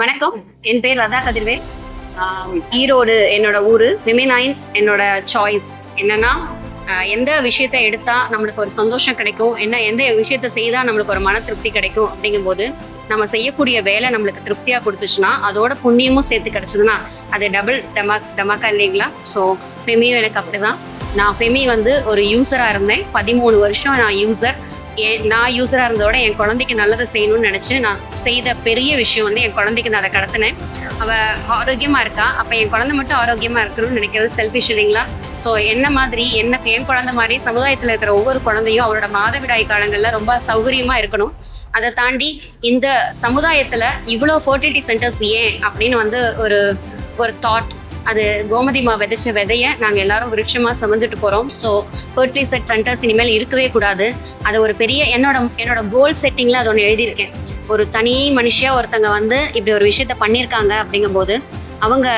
வணக்கம். என் பேர் லதா கதிர்வேல். ஈரோடு என்னோட ஊரு. ஃபெமினைன் என்னோட சாய்ஸ். என்னன்னா எந்த விஷயத்த எடுத்தா நம்மளுக்கு ஒரு சந்தோஷம் கிடைக்கும், எந்த விஷயத்த செய்தா நம்மளுக்கு ஒரு மன திருப்தி கிடைக்கும் அப்படிங்கும்போது நம்ம செய்யக்கூடிய வேலை நம்மளுக்கு திருப்தியாக கொடுத்துச்சுன்னா அதோட புண்ணியமும் சேர்த்து கிடைச்சதுன்னா அது டபுள் டமாக்கா இல்லைங்களா? ஸோ ஃபெமியும் எனக்கு அப்படிதான். நான் ஃபெமி ஒரு யூஸராக இருந்தேன். 13 வருஷம் நான் யூஸராக இருந்ததோட என் குழந்தைக்கு நல்லதை செய்யணும்னு நினச்சி நான் செய்த பெரிய விஷயம் என் குழந்தைக்கு நான் அதை கடத்தினேன். அவள் ஆரோக்கியமாக இருக்கா, அப்போ என் குழந்தை மட்டும் ஆரோக்கியமாக இருக்கணும்னு நினைக்கிறது செல்ஃபிஷ் இல்லைங்களா? ஸோ என்ன மாதிரி என் குழந்தை மாதிரி சமுதாயத்தில் இருக்கிற ஒவ்வொரு குழந்தையும் அவரோட மாதவிடாய் காலங்களில் ரொம்ப சௌகரியமாக இருக்கணும். அதை தாண்டி இந்த சமுதாயத்தில் இவ்வளோ ஃபர்டிலிட்டி சென்டர்ஸ் ஏன் அப்படின்னு ஒரு தாட். அது கோமதிமா விதைச்ச விதைய நாங்கள் எல்லாரும் விருட்சமாக சுமந்துட்டு போகிறோம். ஸோ ஃபர்டிலிட்டி சென்டர்ஸ் இனிமேல் இருக்கவே கூடாது. அது ஒரு பெரிய என்னோட கோல் செட்டிங்கில் அது ஒன்று எழுதியிருக்கேன். ஒரு தனி மனுஷியாக ஒருத்தங்க இப்படி ஒரு விஷயத்த பண்ணியிருக்காங்க அப்படிங்கும்போது அவங்க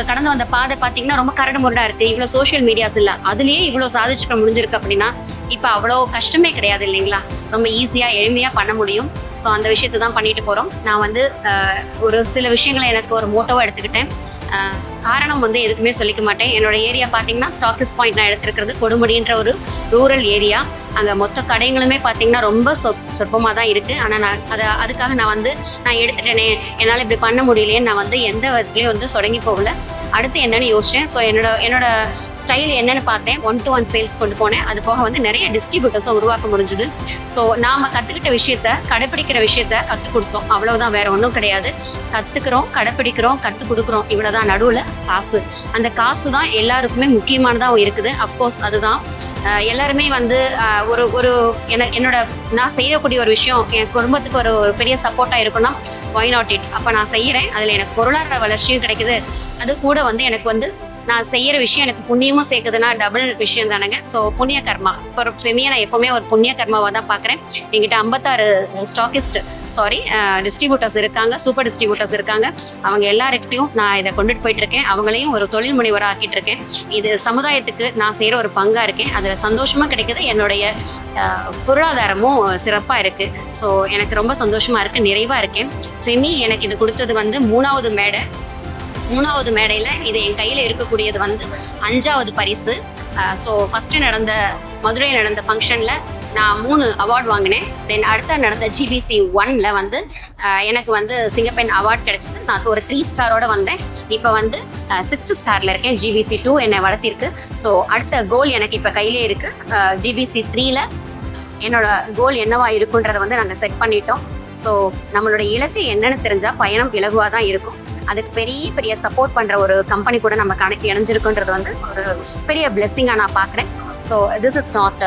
கடந்து வந்த பாதை பார்த்தீங்கன்னா ரொம்ப கரடு முரடாக இருக்குது. இவ்வளோ சோஷியல் மீடியாஸ் இல்லை, அதுலேயே இவ்வளோ சாதிச்சுக்க முடிஞ்சிருக்கு அப்படின்னா இப்போ அவ்வளோ கஷ்டமே கிடையாது இல்லைங்களா? ரொம்ப ஈஸியாக எளிமையாக பண்ண முடியும். ஸோ அந்த விஷயத்தை தான் பண்ணிட்டு போகிறோம். நான் ஒரு சில விஷயங்களை எனக்கு ஒரு மோட்டோவாக எடுத்துக்கிட்டேன். காரணம் எதுக்குமே சொல்லிக்க மாட்டேன். என்னோட ஏரியா பார்த்தீங்கன்னா ஸ்டாக்கிஸ் பாயிண்ட் நான் எடுத்துருக்கிறது கொடுமுடின்ற ஒரு ரூரல் ஏரியா. அங்கே மொத்த கடைகளுமே பார்த்தீங்கன்னா ரொம்ப சொற்பமாக தான் இருக்குது. ஆனால் அதுக்காக நான் எடுத்துட்டேனே, என்னால் இப்படி பண்ண முடியலையேன்னு நான் எந்த விதத்துலேயும் சொடங்கி போகல. அடுத்து என்னன்னு யோசிச்சேன். ஸோ என்னோட ஸ்டைல் என்னன்னு பார்த்தேன். 1-to-1 சேல்ஸ் கொண்டு போனேன். அது போக நிறைய டிஸ்ட்ரிபியூட்டர்ஸை உருவாக்க முடிஞ்சுது. ஸோ நாம் கற்றுக்கிட்ட விஷயத்த, கடைப்பிடிக்கிற விஷயத்த கற்றுக் கொடுத்தோம். அவ்வளோதான், வேற ஒன்றும் கிடையாது. கற்றுக்கிறோம், கடைப்பிடிக்கிறோம், கற்றுக் கொடுக்குறோம். இவ்வளோதான். நடுவில் காசு. அந்த காசு தான் எல்லாருக்குமே முக்கியமானதாக இருக்குது. அஃப்கோர்ஸ் அதுதான் எல்லாருமே நான் செய்யக்கூடிய ஒரு விஷயம் என் குடும்பத்துக்கு ஒரு பெரிய சப்போர்ட்டாக இருக்குன்னா why not it? அப்போ நான் செய்கிறேன். அதில் எனக்கு பொருளாதார வளர்ச்சியும் கிடைக்குது. அது கூட எனக்கு நான் செய்கிற விஷயம் எனக்கு புண்ணியமும் சேர்க்குதுன்னா டபுள் விஷயம் தானேங்க. ஸோ புண்ணிய கர்மா. ஒரு ஃபெமியை நான் எப்போவுமே ஒரு புண்ணிய கர்மாவாக தான் பார்க்குறேன். என்கிட்ட 56 டிஸ்ட்ரிபியூட்டர்ஸ் இருக்காங்க, சூப்பர் டிஸ்ட்ரிபியூட்டர்ஸ் இருக்காங்க. அவங்க எல்லாருக்கிட்டையும் நான் இதை கொண்டுட்டு போயிட்டு இருக்கேன். அவங்களையும் ஒரு தொழில் முனைவராக ஆக்கிட்டு இருக்கேன். இது சமுதாயத்துக்கு நான் செய்கிற ஒரு பங்காக இருக்கேன். அதில் சந்தோஷமாக கிடைக்குது. என்னுடைய பொருளாதாரமும் சிறப்பாக இருக்குது. ஸோ எனக்கு ரொம்ப சந்தோஷமாக இருக்குது, நிறைவாக இருக்கேன். ஃபெமி எனக்கு இது கொடுத்தது 3வது மேடையில் இது என் கையில் இருக்கக்கூடியது 5வது பரிசு. ஸோ ஃபஸ்ட்டு மதுரையில் நடந்த ஃபங்க்ஷனில் நான் 3 அவார்டு வாங்கினேன். தென் அடுத்த நடந்த GBC 1ல் எனக்கு சிங்கப்பெண் அவார்டு கிடைச்சிது. நான் ஒரு 3 ஸ்டாரோட வந்தேன். இப்போ 6th ஸ்டாரில் இருக்கேன். GBC 2 என்னை வளர்த்திருக்கு. ஸோ அடுத்த கோல் எனக்கு இப்போ கையிலே இருக்குது. GBC 3ல் என்னோட கோல் என்னவா இருக்குன்றதை நாங்கள் செட் பண்ணிட்டோம். ஸோ நம்மளோட இலக்கு என்னன்னு தெரிஞ்சால் பயணம் இலகுவாக தான் இருக்கும். அதுக்கு பெரிய சப்போர்ட் பண்ணுற ஒரு கம்பெனி கூட நம்ம இணைஞ்சிருக்குன்றது ஒரு பெரிய பிளெஸ்ஸிங்காக நான் பார்க்குறேன். So this is not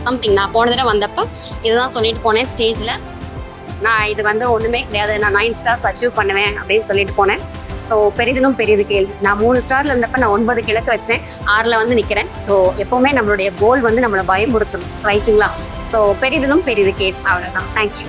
something. நான் போன தடவை வந்தப்போ இதுதான் சொல்லிட்டு போனேன் ஸ்டேஜில். நான் இது ஒன்றுமே கிடையாது, நான் 9 ஸ்டார்ஸ் அச்சீவ் பண்ணுவேன் அப்படின்னு சொல்லிட்டு போனேன். ஸோ பெரிதிலும் பெரியது கேள். நான் 3 ஸ்டாரில் இருந்தப்போ நான் 9 கிழக்கு வச்சேன், 6ல் நிற்கிறேன். ஸோ எப்போவுமே நம்மளுடைய கோல் நம்மளை பயமுறுத்தணும், ரைட்டுங்களா? ஸோ பெரிதிலும் பெரியது கேள். அவ்வளோதான். தேங்க்யூ.